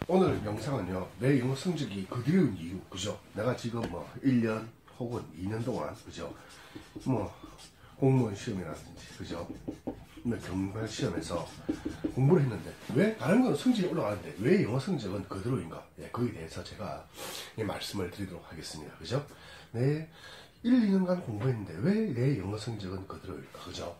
오늘 영상은요, 내 영어 성적이 그대로인 이유, 그죠? 내가 지금 뭐 1년 혹은 2년 동안, 그죠? 뭐 공무원 시험이라든지, 그죠? 경관 시험에서 공부를 했는데 왜 다른 건 성적이 올라가는데 왜 영어 성적은 그대로인가? 예, 거기에 대해서 제가 말씀을 드리도록 하겠습니다. 그죠? 내 1, 2년간 공부했는데 왜 내 영어 성적은 그대로일까? 그죠?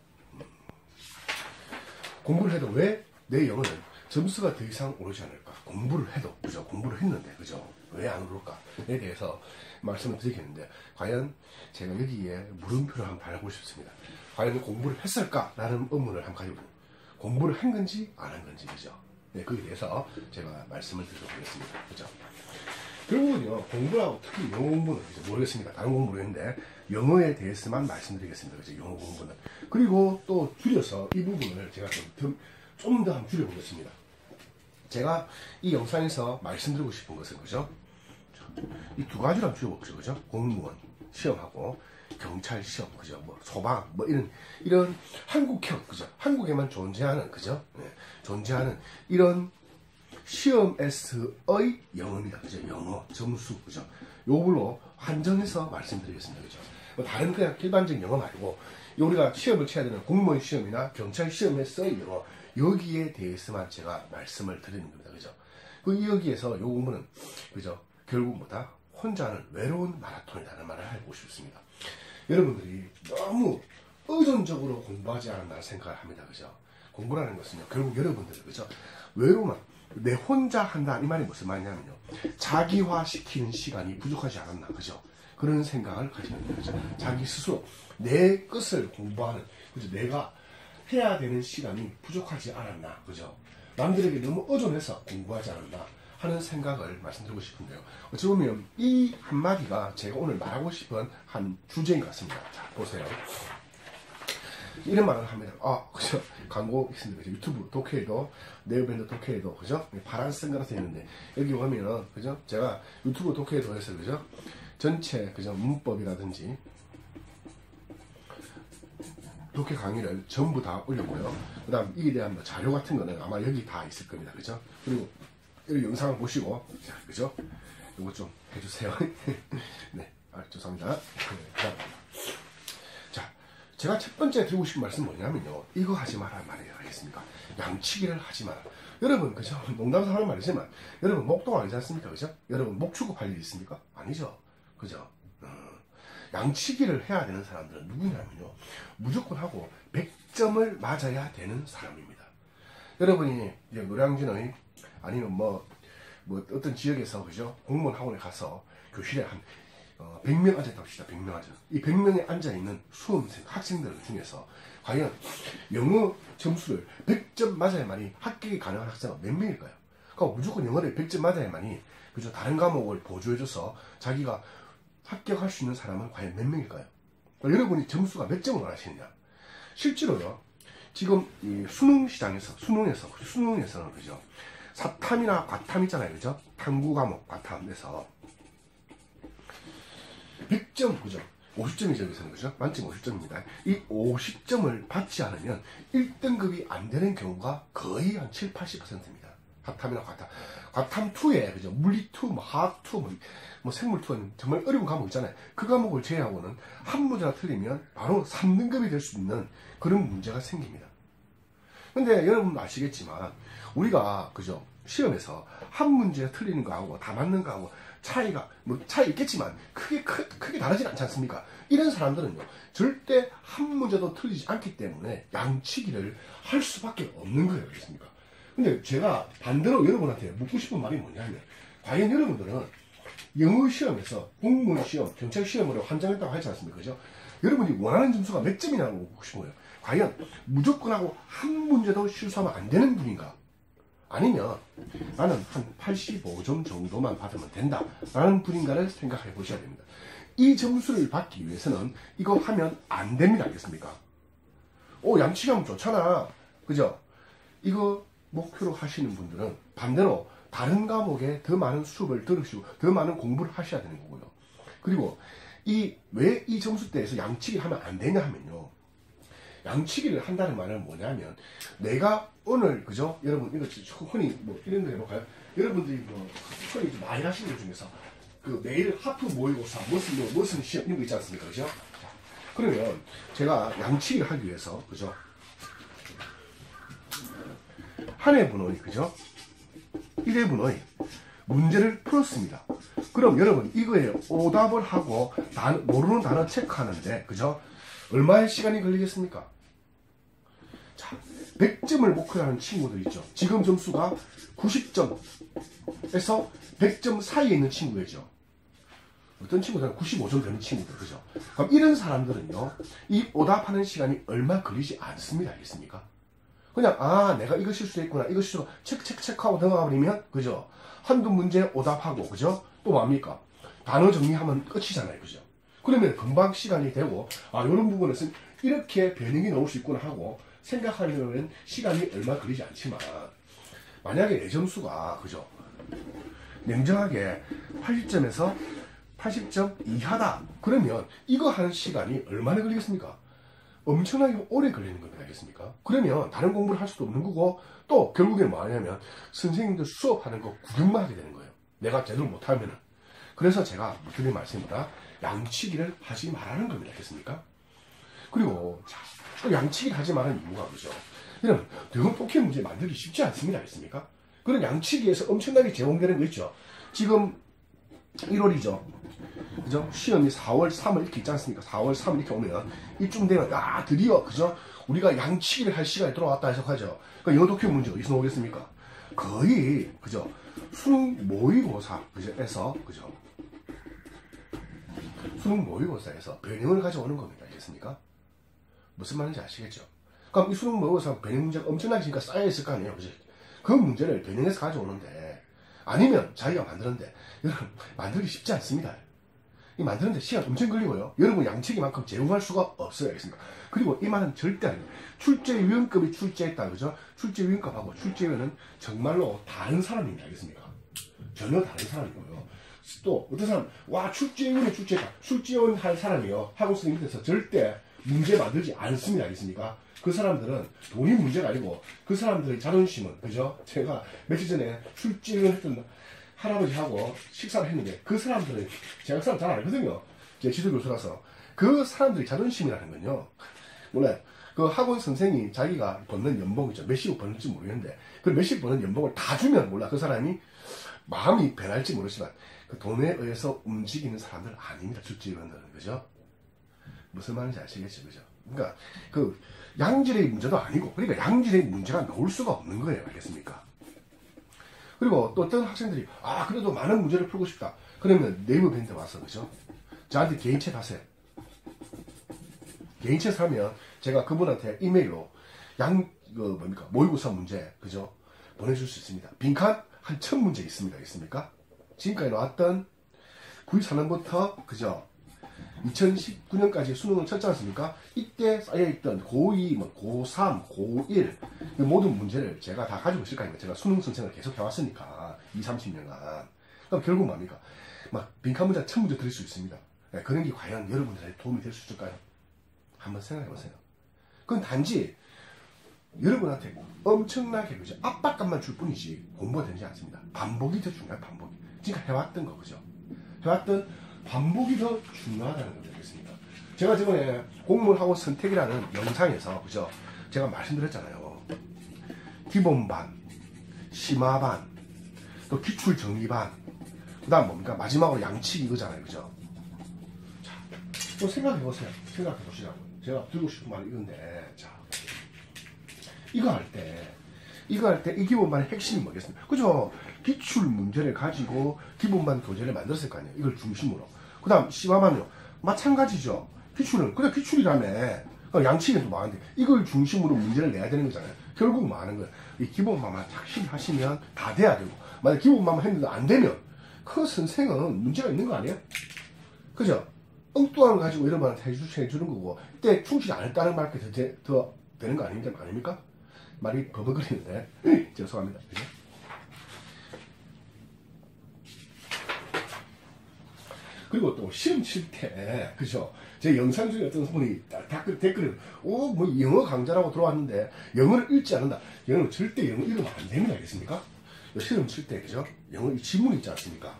공부를 해도 왜 내 영어는 점수가 더 이상 오르지 않을까? 공부를 해도, 그죠? 공부를 했는데, 그죠? 왜 안 오를까에 대해서 말씀을 드리겠는데, 과연 제가 여기에 물음표를 한번 달아보고 싶습니다. 과연 공부를 했을까라는 의문을 한번 가지고, 공부를 한 건지 안 한 건지, 그죠? 네, 거기에 대해서 제가 말씀을 드리도록 하겠습니다. 그죠? 결국은요, 공부하고 특히 영어 공부는, 그죠? 모르겠습니다. 다른 공부 모르겠는데, 영어에 대해서만 말씀드리겠습니다. 그죠? 영어 공부는. 그리고 또 줄여서 이 부분을 제가 좀 더 한번 줄여보겠습니다. 제가 이 영상에서 말씀드리고 싶은 것은, 그죠? 이 두 가지로 한번 줄여보죠. 그죠? 공무원 시험하고 경찰 시험, 그죠? 뭐 소방, 뭐 이런 한국형, 그죠? 한국에만 존재하는, 그죠? 네, 존재하는 이런 시험에서의 영어입니다. 그죠? 영어 점수, 그죠? 요걸로 한정해서 말씀드리겠습니다. 그죠? 뭐 다른 그냥 일반적인 영어 말고 우리가 시험을 쳐야 되는 공무원 시험이나 경찰 시험에서의 영어, 여기에 대해서만 제가 말씀을 드리는 겁니다. 그죠? 그 여기에서 요 공부는, 그죠? 결국 뭐다? 혼자 하는 외로운 마라톤이라는 말을 하고 싶습니다. 여러분들이 너무 의존적으로 공부하지 않았나 생각을 합니다. 그죠? 공부라는 것은요, 결국 여러분들, 그죠? 외로움만, 내 혼자 한다, 이 말이 무슨 말이냐면요, 자기화 시키는 시간이 부족하지 않았나, 그죠? 그런 생각을 가지는 거예요. 그죠? 자기 스스로 내 것을 공부하는, 그죠? 내가 해야 되는 시간이 부족하지 않았나, 그죠? 남들에게 너무 의존해서 공부하지 않았나 하는 생각을 말씀드리고 싶은데요. 어찌 보면 이 한마디가 제가 오늘 말하고 싶은 한 주제인 것 같습니다. 자, 보세요. 이런 말을 합니다. 그죠? 광고 있습니다. 그죠? 유튜브 독해에도, 네오밴드 독해에도, 그죠? 파란 선글라스 있는데, 여기 보면은, 그죠? 제가 유튜브 독해에도 해서, 그죠? 전체, 그죠? 문법이라든지, 독해 강의를 전부 다 올렸고요. 그 다음, 이에 대한 자료 같은 거는 아마 여기 다 있을 겁니다. 그죠? 그리고, 이 영상을 보시고, 자, 그죠? 이거 좀 해주세요. 네. 죄송합니다. 자, 제가 첫 번째 드리고 싶은 말씀은 뭐냐면요. 이거 하지 마라 말이에요. 알겠습니까? 양치기를 하지 마라. 여러분, 그죠? 농담삼아 하는 말이지만, 여러분, 목동 아니지 않습니까? 그죠? 여러분, 목 축구할 일 있습니까? 아니죠? 그죠? 양치기를 해야 되는 사람들은 누구냐면요. 무조건 하고 100점을 맞아야 되는 사람입니다. 여러분이 이제 노량진의 아니면 뭐 어떤 지역에서, 그죠? 공무원 학원에 가서 교실에 한 100명 앉아있다고 합시다. 100명 앉아. 이 100명에 앉아있는 수험생, 학생들 중에서 과연 영어 점수를 100점 맞아야만이 합격이 가능한 학생은 몇 명일까요? 그러니까 무조건 영어를 100점 맞아야만이, 그죠? 다른 과목을 보조해줘서 자기가 합격할 수 있는 사람은 과연 몇 명일까요? 그러니까 여러분이 점수가 몇 점을 원하시느냐? 실제로요, 지금 이 수능에서는, 그죠? 사탐이나 과탐 있잖아요. 그죠? 탐구 과목, 과탐에서 100점, 그죠? 50점이죠, 여기서는, 그죠? 만점 50점입니다. 이 50점을 받지 않으면 1등급이 안 되는 경우가 거의 한 7, 80%입니다. 과탐이나 과탐. 과탐2에, 그죠? 물리2, 뭐, 화학2, 뭐 생물2는 정말 어려운 과목 있잖아요. 그 과목을 제외하고는 한 문제가 틀리면 바로 3등급이 될 수 있는 그런 문제가 생깁니다. 근데 여러분 아시겠지만, 우리가, 그죠? 시험에서 한 문제 틀리는 거하고 다 맞는 거하고 차이가, 차이 있겠지만, 크게 다르진 않지 않습니까? 이런 사람들은요, 절대 한 문제도 틀리지 않기 때문에 양치기를 할 수밖에 없는 거예요. 그렇습니까? 근데 제가 반대로 여러분한테 묻고 싶은 말이 뭐냐면, 과연 여러분들은 영어 시험에서 공무원 시험, 경찰 시험으로 환정했다고 하지 않습니까? 그죠? 여러분이 원하는 점수가 몇 점이냐고 묻고 싶은 거예요. 과연 무조건 하고 한 문제도 실수하면 안 되는 분인가? 아니면 나는 한 85점 정도만 받으면 된다 라는 분인가를 생각해 보셔야 됩니다. 이 점수를 받기 위해서는 이거 하면 안 됩니다. 알겠습니까? 양치기 하면 좋잖아. 그죠? 이거 목표로 하시는 분들은 반대로 다른 과목에 더 많은 수업을 들으시고 더 많은 공부를 하셔야 되는 거고요. 그리고 왜 이 점수대에서 양치기 하면 안 되냐 하면요. 양치기를 한다는 말은 뭐냐면, 내가 오늘, 그죠? 여러분, 이거 흔히 뭐 이런 거 해볼까요? 여러분들이 뭐, 흔히 좀 많이 하시는 것 중에서, 그 매일 하프 모의고사, 무슨 시험, 이런 거 있지 않습니까? 그죠? 자, 그러면 제가 양치기를 하기 위해서, 그죠? 한 해분의, 그죠? 1회분의 문제를 풀었습니다. 그럼 여러분, 이거에 오답을 하고, 모르는 단어 체크하는데, 그죠? 얼마의 시간이 걸리겠습니까? 자, 100점을 목표로 하는 친구들 있죠. 지금 점수가 90점에서 100점 사이에 있는 친구들이죠. 어떤 친구들은 95점 되는 친구들, 그죠? 그럼 이런 사람들은요, 이 오답하는 시간이 얼마 걸리지 않습니다. 알겠습니까? 그냥, 내가 이거 실수했구나, 이거 실수, 체크하고 넘어가 버리면, 그죠? 한두 문제 오답하고, 그죠? 또 뭡니까? 단어 정리하면 끝이잖아요, 그죠? 그러면 금방 시간이 되고, 이런 부분에서 이렇게 변형이 나올 수 있구나 하고 생각하려면 시간이 얼마 걸리지 않지만, 만약에 내 점수가, 그죠? 냉정하게 80점에서 80점 이하다. 그러면 이거 하는 시간이 얼마나 걸리겠습니까? 엄청나게 오래 걸리는 겁니다. 알겠습니까? 그러면 다른 공부를 할 수도 없는 거고, 또 결국에는 뭐 하냐면 선생님들 수업하는 거 구경만 하게 되는 거예요. 내가 제대로 못하면은. 그래서 제가 드린 말씀보다 양치기를 하지 말라는 겁니다. 알겠습니까? 그리고 자, 양치기를 하지 말라는 이유가 그죠? 여러분, 대형 독해 문제 만들기 쉽지 않습니다. 알겠습니까? 그런 양치기에서 엄청나게 제공되는 거 있죠. 지금 1월이죠. 그죠? 시험이 4월, 3월 이렇게 있지 않습니까? 4월, 3월 이렇게 오면 이쯤 되면 드디어 그죠? 우리가 양치기를 할 시간이 들어왔다 해석하죠. 그러니까 영어 독해 문제 어디서 나오겠습니까? 거의 그죠? 수능 모의고사 그죠?에서 그죠? 수능 모의고사에서 변형을 가져오는 겁니다. 알겠습니까? 무슨 말인지 아시겠죠? 그럼 이 수능 모의고사 변형 문제가 엄청나게 지금 쌓여있을 거 아니에요. 그죠? 그 문제를 변형해서 가져오는데, 아니면 자기가 만드는데, 여러분, 만들기 쉽지 않습니다. 이 만드는데 시간 엄청 걸리고요. 여러분 양치기만큼 제공할 수가 없어요. 알겠습니까? 그리고 이 말은 절대 아닙니다. 출제위원급이 출제했다. 그죠? 출제위원급하고 출제위원은 정말로 다른 사람입니다. 알겠습니까? 전혀 다른 사람이고요. 또 어떤 사람 출제위원이 출제했다. 출제위원 할 사람이요. 학원생 밑에서 절대 문제 만들지 않습니다. 알겠습니까? 그 사람들은 돈이 문제가 아니고 그 사람들의 자존심은, 그죠? 제가 며칠 전에 출제위원 했던 할아버지하고 식사를 했는데, 그 사람들은 제가 그 사람 잘 알거든요. 제 지도교수라서. 그 사람들의 자존심이라는 건요, 원래 그 학원 선생이 자기가 받는 연봉이죠. 몇십억 버는지 모르겠는데, 그 몇십 버는 연봉을 다 주면 몰라 그 사람이 마음이 변할지 모르지만 그 돈에 의해서 움직이는 사람들 아닙니다. 출제위원들은. 그죠? 무슨 말인지 아시겠죠? 그죠? 그러니까 그 양질의 문제도 아니고, 그러니까 양질의 문제가 나올 수가 없는 거예요. 알겠습니까? 그리고 또 어떤 학생들이 그래도 많은 문제를 풀고 싶다. 그러면 네이버 밴드 와서, 그죠? 저한테 개인챗 하세요. 개인챗 하면 제가 그분한테 이메일로 모의고사 문제, 그죠? 보내줄 수 있습니다. 빈칸 한 1000문제 있습니다. 있습니까? 지금까지 나왔던 94년부터, 그죠? 2019년까지 수능을 쳤지 않습니까? 이때 쌓여있던 고2, 고3, 고1 모든 문제를 제가 다 가지고 있을 거 아닙니까? 제가 수능 선생을 계속 해왔으니까 20-30년간. 그럼 결국 뭡니까? 빈칸 문제 1000문제 드릴 수 있습니다. 그런 게 과연 여러분들에게 도움이 될 수 있을까요? 한번 생각해보세요. 그건 단지 여러분한테 엄청나게, 그죠? 압박감만 줄 뿐이지 공부가 되지 않습니다. 반복이 더 중요해요. 반복이. 지금까지 해왔던 거, 그죠? 해왔던 반복이 더 중요하다는 걸 알겠습니다. 제가 저번에 공무원학원 선택이라는 영상에서, 그죠? 제가 말씀드렸잖아요. 기본반, 심화반, 또 기출정리반, 그 다음 뭡니까? 마지막으로 양치기 이거잖아요. 그죠? 자, 또 생각해보세요. 생각해보시라고. 제가 드리고 싶은 말이 이건데, 자, 이거 할 때 이 기본반의 핵심이 뭐겠습니까? 그죠? 기출 문제를 가지고 기본반 교재를 만들었을 거 아니에요. 이걸 중심으로. 그 다음, 심화반은요. 마찬가지죠. 기출은, 그냥 기출이라며. 양치기도 많은데, 이걸 중심으로 문제를 내야 되는 거잖아요. 결국 뭐 하는 거예요? 이 기본반만 착실히 하시면 다 돼야 되고, 만약 기본반만 했는데 안 되면, 그 선생은 문제가 있는 거 아니에요? 그죠? 엉뚱한 거 가지고 이런 말을 해주는 거고, 이때 충실히 안 했다는 말밖에 더 되는 거 아닙니까? 말이 버벅거리는데 죄송합니다. 그죠? 그리고 또 시험 칠 때, 그죠? 제 영상 중에 어떤 분이 댓글에 뭐 영어 강좌라고 들어왔는데 영어를 읽지 않는다. 영어는 절대 영어 읽으면 안 됩니다. 알겠습니까? 시험 칠 때 그죠? 영어 지문 있지 않습니까?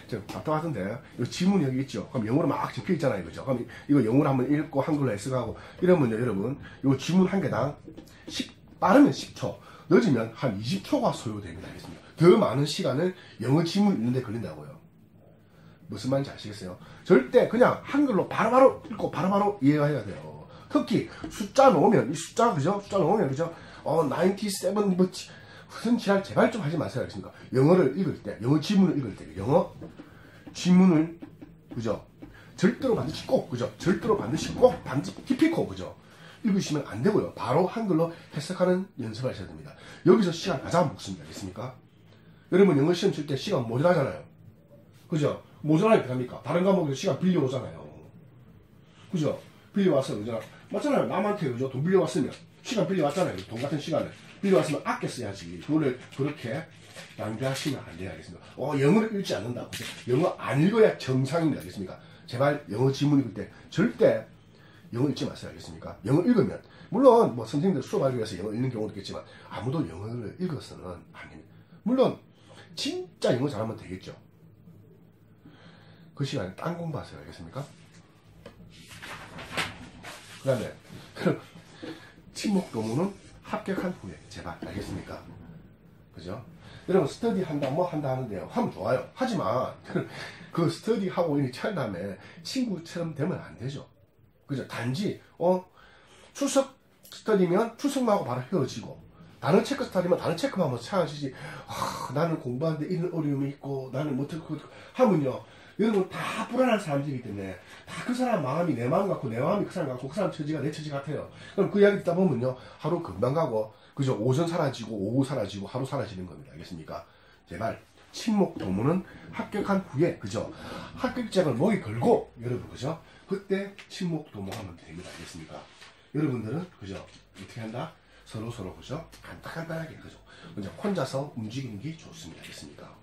저 답답하던데 이 지문 여기 있죠? 그럼 영어로 막 적혀 있잖아요. 그죠? 그럼 이거 영어로 한번 읽고 한글로 해석하고 이러면요 여러분 이 지문 한 개당 빠르면 10초 늦으면 한 20초가 소요됩니다. 알겠습니까? 더 많은 시간을 영어 지문 읽는데 걸린다고요. 무슨 말인지 아시겠어요? 절대 그냥 한글로 바로바로 읽고 바로바로 이해해야 돼요. 특히 숫자 넣으면 이 숫자 그죠? 숫자 넣으면 그죠? 97 뭐 무슨 지랄 제발 좀 하지 마세요. 알겠습니까? 영어를 읽을 때 영어 지문을 읽을 때 영어 지문을 그죠? 절대로 반드시 꼭 그죠? 절대로 반드시 꼭 반드시 기피코 그죠? 읽으시면 안 되고요. 바로 한글로 해석하는 연습을 하셔야 됩니다. 여기서 시간 가장 먹습니다. 알겠습니까? 여러분 영어 시험 칠 때 시간 모자라잖아요. 그죠? 모자라니까 합니까? 다른 과목에서 시간 빌려오잖아요. 그죠? 빌려왔어요. 그죠? 맞잖아요. 남한테 그죠? 돈 빌려왔으면 시간 빌려왔잖아요. 돈 같은 시간을 빌려왔으면 아껴 써야지. 그거를 그렇게 낭비하시면 안 돼요. 알겠습니까? 영어를 읽지 않는다. 그죠? 영어 안 읽어야 정상입니다. 알겠습니까? 제발 영어 지문 읽을 때 절대 영어 읽지 마세요. 알겠습니까? 영어 읽으면 물론 뭐 선생님들 수업하기 위해서 영어 읽는 경우도 있겠지만 아무도 영어를 읽어서는 안 됩니다. 물론 진짜 영어 잘하면 되겠죠. 그 시간에 딴 공부하세요. 알겠습니까? 그 다음에 침묵 도모는 합격한 후에 제발 알겠습니까? 그죠? 여러분 스터디 한다 뭐 한다 하는데요. 하면 좋아요. 하지만 그 스터디 하고 있는 다음에 친구처럼 되면 안 되죠. 그죠? 단지 출석 스터디면 출석만 하고 바로 헤어지고 단어 체크 스터디면 단어 체크만 하면서 차야지. 나는 공부하는데 이런 어려움이 있고 나는 뭐 어떻게 하면요. 여러분 다 불안한 사람들이기 때문에 다 그 사람 마음이 내 마음 같고 내 마음이 그 사람 같고 그 사람 처지가 내 처지 같아요. 그럼 그 이야기 듣다 보면요. 하루 금방 가고 그죠? 오전 사라지고 오후 사라지고 하루 사라지는 겁니다. 알겠습니까? 제발 침묵 도모는 합격한 후에 그죠? 합격장을 목에 걸고 여러분 그죠? 그때 침묵 도모하면 됩니다. 알겠습니까? 여러분들은 그죠? 어떻게 한다? 서로 그죠? 간단하게 그죠? 그죠? 혼자서 움직이는 게 좋습니다. 알겠습니까?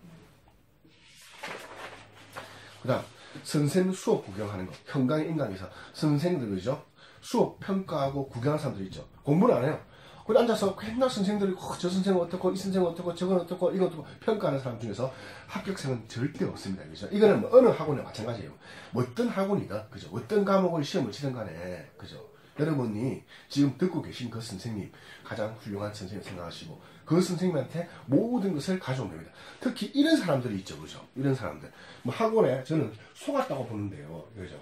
그 다음 선생 수업 구경하는 거. 현강의 인강에서 선생들 그죠? 수업 평가하고 구경하는 사람들 있죠. 공부는 안 해요. 거기 앉아서 맨날 선생들이 저 선생은 어떻고 이 선생은 어떻고 저건 어떻고 이건 어떻고 평가하는 사람 중에서 합격생은 절대 없습니다. 그죠? 이거는 뭐 어느 학원에 마찬가지예요. 뭐 어떤 학원이든 그죠? 어떤 과목을 시험을 치든 간에 그죠? 여러분이 지금 듣고 계신 그 선생님 가장 훌륭한 선생님 생각하시고 그 선생님한테 모든 것을 가져오면 됩니다. 특히 이런 사람들이 있죠. 그죠? 이런 사람들. 뭐 학원에 저는 속았다고 보는데요. 그죠?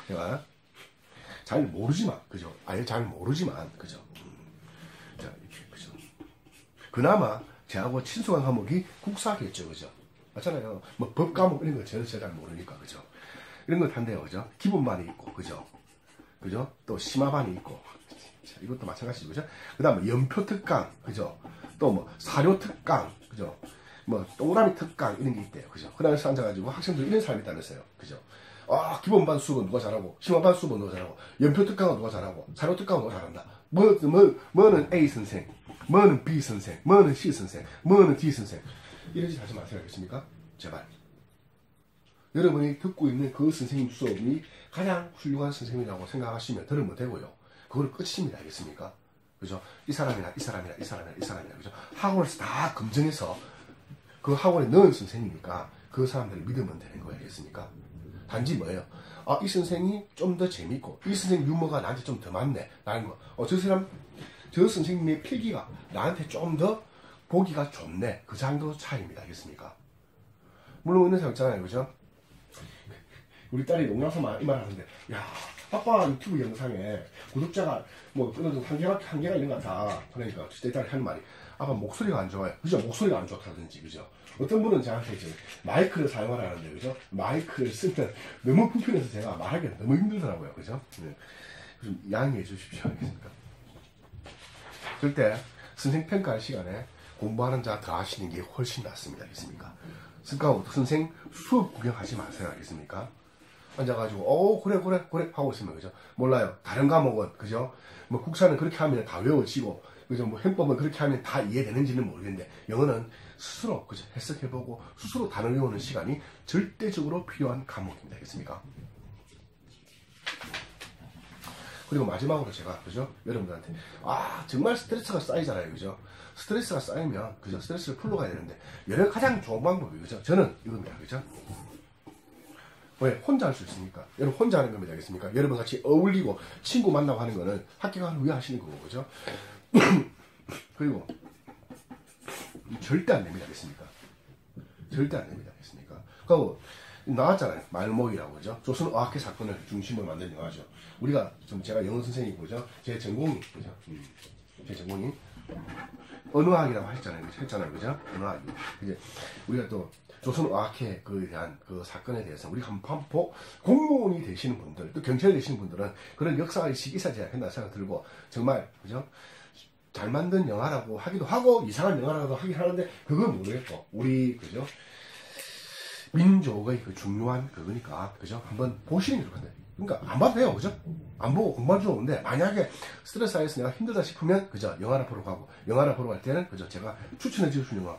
제가 잘 모르지만, 그죠? 아예 잘 모르지만, 그죠? 자, 이렇게, 그죠? 그나마 저하고 친숙한 과목이 국사겠죠. 그죠? 맞잖아요. 뭐 법 과목 이런 거 제가 잘 모르니까. 그죠? 이런 거 한대요. 그죠? 기본반이 있고, 그죠? 그죠? 또 심화반이 있고. 자, 이것도 마찬가지죠. 그죠? 그 다음에 연표 특강, 그죠? 또 뭐 사료 특강, 그죠? 뭐 동그라미 특강 이런 게 있대요. 그죠? 그 다음에 앉아가지고 학생들 이런 사람이 있다면서요. 그죠? 기본반 수업은 누가 잘하고, 심화반 수업은 누가 잘하고, 연표 특강은 누가 잘하고, 사료 특강은 누가 잘한다. 뭐는 A 선생, 뭐는 B 선생, 뭐는 C 선생, 뭐는 D 선생. 이런 짓 하지 마세요. 알겠습니까? 제발. 여러분이 듣고 있는 그 선생님 수업이 가장 훌륭한 선생님이라고 생각하시면 들으면 되고요. 그걸 끝입니다. 알겠습니까? 그죠? 이 사람이나 이 사람이나 이 사람이나 이 사람이나 그죠? 학원에서 다 검증해서 그 학원에 넣은 선생님이니까 그 사람들을 믿으면 되는 거예요. 알겠습니까? 단지 뭐예요? 이 선생님이 좀 더 재밌고 이 선생님 유머가 나한테 좀 더 맞네 라는 거. 저 선생님의 필기가 나한테 좀 더 보기가 좋네. 그 정도 차이입니다. 알겠습니까? 물론 있는 사람 있잖아요. 그죠? 우리 딸이 농담삼아 이 말 하는데, 야, 아빠 유튜브 영상에 구독자가 뭐 어느 정도 한계가 있는 것 같아. 그러니까 내 딸이 하는 말이, 아빠 목소리가 안 좋아요. 그죠? 목소리가 안 좋다든지, 그죠? 어떤 분은 저한테 이제 마이크를 사용하라는데, 그죠? 마이크를 쓰면 너무 불편해서 제가 말하기가 너무 힘들더라고요. 그죠? 네. 좀 양해해 주십시오. 알겠습니까? 절대 선생 평가할 시간에 공부하는 자 더 하시는 게 훨씬 낫습니다. 알겠습니까? 그러니까 선생 수업 구경하지 마세요. 알겠습니까? 앉아가지고 그래 하고 있으면 그죠? 몰라요. 다른 과목은 그죠? 뭐 국사는 그렇게 하면 다 외워지고 그죠? 뭐 행법은 그렇게 하면 다 이해되는지는 모르겠는데 영어는 스스로 그죠? 해석해보고 스스로 단어 외우는 시간이 절대적으로 필요한 과목입니다. 알겠습니까? 그리고 마지막으로 제가, 그죠? 여러분들한테, 정말 스트레스가 쌓이잖아요. 그죠? 스트레스가 쌓이면, 그죠? 스트레스를 풀러 가야 되는데, 가장 좋은 방법이, 그죠? 저는 이겁니다. 그죠? 왜? 혼자 할 수 있으니까. 여러분, 혼자 하는 겁니다. 알겠습니까? 여러분 같이 어울리고, 친구 만나고 하는 거는 학교 가는 후에 하시는 거고, 그죠? 그리고, 절대 안 됩니다. 알겠습니까? 절대 안 됩니다. 알겠습니까? 그리고, 나왔잖아요. 말모이라고, 그죠? 조선어학회 사건을 중심으로 만든 영화죠. 우리가, 제가 영어 선생님이고, 그죠? 제 전공이, 그죠? 제 전공이, 언어학이라고 했잖아요. 그죠? 언어학. 이제, 우리가 또, 조선어학회 그에 대한 그 사건에 대해서 우리가 한번 공무원이 되시는 분들, 또 경찰이 되시는 분들은 그런 역사의식이 있어야 된다는 생각 들고, 정말, 그죠? 잘 만든 영화라고 하기도 하고, 이상한 영화라고 하긴 하는데, 그건 모르겠고, 우리, 그죠? 민족의 그 중요한 그거니까, 그죠? 한번 보시는 게 좋겠네. 그러니까 안 봐도 돼요, 그죠? 안 보고 공부하면 좋은데, 만약에 스트레스 쌓여서 내가 힘들다 싶으면, 그죠? 영화를 보러 가고, 영화를 보러 갈 때는, 그죠? 제가 추천해 주신 영화,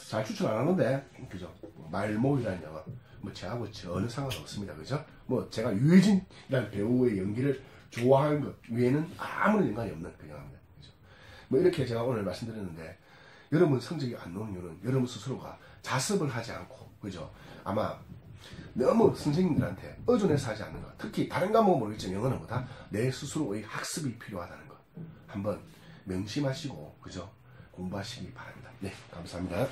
잘 추천 안 하는데, 그죠? 말모이라는 영화, 뭐 저하고 전혀 상관없습니다, 그죠? 뭐 제가 유해진이라는 배우의 연기를 좋아하는 것 외에는 아무런 연관이 없는 그 영화입니다, 그죠? 뭐 이렇게 제가 오늘 말씀드렸는데, 여러분 성적이 안 나오는 이유는 여러분 스스로가 자습을 하지 않고, 그죠? 아마 너무 선생님들한테 의존해서 하지 않는 것, 특히 다른 과목은 모르겠지만 영어는 보다 내 스스로의 학습이 필요하다는 것 한번 명심하시고, 그죠? 공부하시기 바랍니다. 네, 감사합니다.